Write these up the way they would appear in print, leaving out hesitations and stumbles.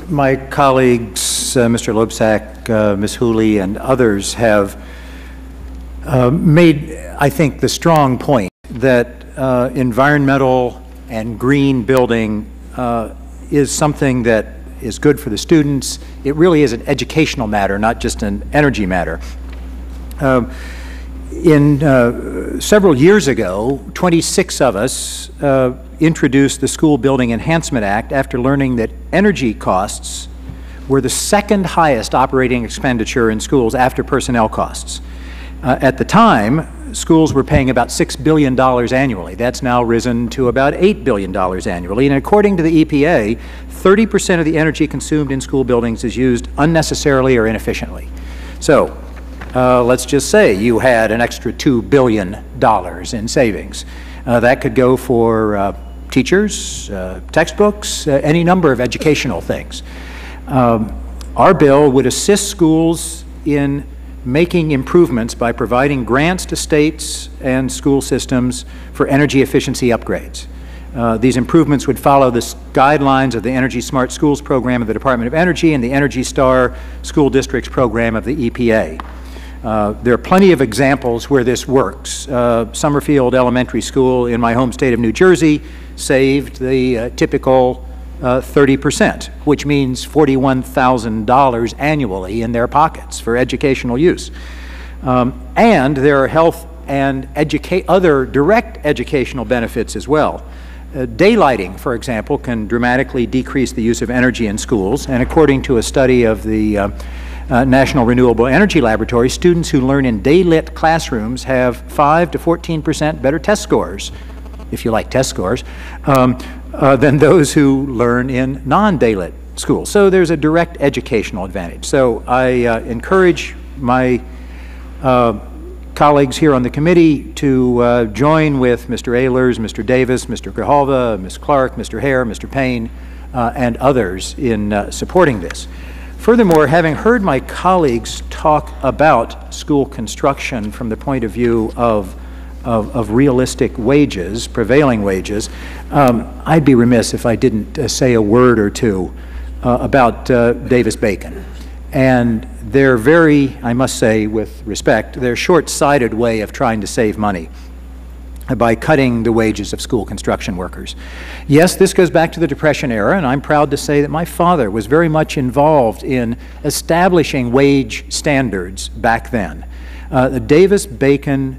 My colleagues, Mr. Loebsack, Ms. Hooley, and others have made, I think, the strong point that environmental and green building is something that is good for the students. It really is an educational matter, not just an energy matter. Several years ago, 26 of us introduced the School Building Enhancement Act after learning that energy costs were the second highest operating expenditure in schools after personnel costs. At the time, schools were paying about $6 billion annually. That's now risen to about $8 billion annually. And according to the EPA, 30% of the energy consumed in school buildings is used unnecessarily or inefficiently. So let's just say you had an extra $2 billion in savings. That could go for teachers, textbooks, any number of educational things. Our bill would assist schools in making improvements by providing grants to states and school systems for energy efficiency upgrades. These improvements would follow the guidelines of the Energy Smart Schools program of the Department of Energy and the Energy Star School Districts program of the EPA. There are plenty of examples where this works. Summerfield Elementary School in my home state of New Jersey saved the typical 30%, which means $41,000 annually in their pockets for educational use. And there are health and other direct educational benefits as well. Daylighting, for example, can dramatically decrease the use of energy in schools, and according to a study of the National Renewable Energy Laboratory, students who learn in daylit classrooms have 5 to 14% better test scores, if you like test scores, than those who learn in non-daylit schools. So there's a direct educational advantage. So I encourage my colleagues here on the committee to join with Mr. Ehlers, Mr. Davis, Mr. Grijalva, Ms. Clark, Mr. Hare, Mr. Payne, and others in supporting this. Furthermore, having heard my colleagues talk about school construction from the point of view of realistic wages, prevailing wages, I'd be remiss if I didn't say a word or two about Davis-Bacon and their very, I must say with respect, their short-sighted way of trying to save money by cutting the wages of school construction workers. Yes, this goes back to the Depression era, and I'm proud to say that my father was very much involved in establishing wage standards back then. The Davis-Bacon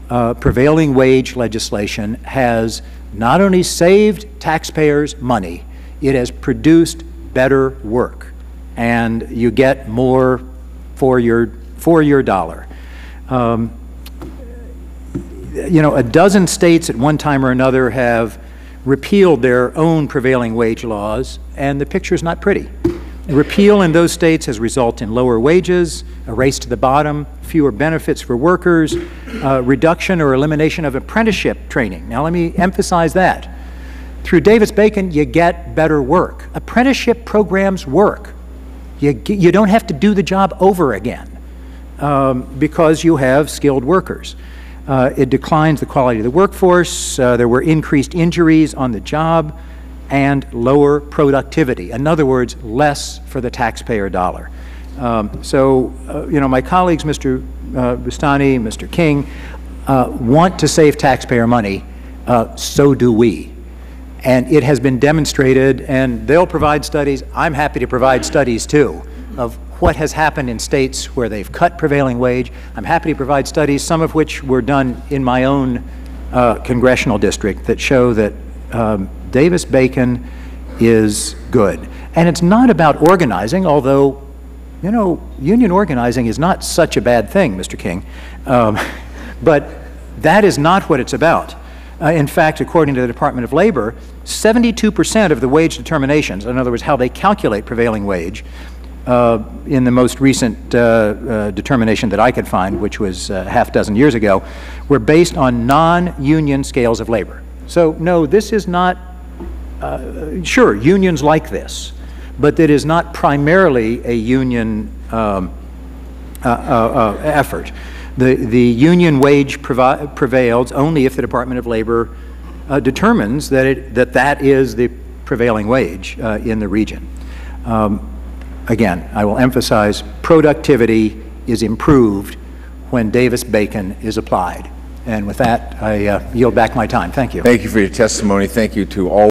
prevailing wage legislation has not only saved taxpayers money, it has produced better work, and you get more for your dollar. You know, a dozen states at one time or another have repealed their own prevailing wage laws, and the picture's not pretty. Repeal in those states has resulted in lower wages, a race to the bottom, fewer benefits for workers, reduction or elimination of apprenticeship training. Now let me emphasize that. Through Davis-Bacon, you get better work. Apprenticeship programs work. You don't have to do the job over again because you have skilled workers. It declines the quality of the workforce. There were increased injuries on the job and lower productivity. In other words, less for the taxpayer dollar. You know, my colleagues, Mr. Bustani, Mr. King, want to save taxpayer money. So do we. And it has been demonstrated, and they'll provide studies. I'm happy to provide studies, too, of what has happened in states where they've cut prevailing wage. I'm happy to provide studies, some of which were done in my own congressional district, that show that Davis-Bacon is good. And it's not about organizing, although, you know, union organizing is not such a bad thing, Mr. King. But that is not what it's about. In fact, according to the Department of Labor, 72% of the wage determinations, in other words, how they calculate prevailing wage, in the most recent determination that I could find, which was half dozen years ago, were based on non-union scales of labor. So no, this is not, sure, unions like this, but it is not primarily a union effort. The union wage prevails only if the Department of Labor determines that that is the prevailing wage in the region. Again, I will emphasize productivity is improved when Davis-Bacon is applied. And with that, I yield back my time. Thank you. Thank you for your testimony. Thank you to all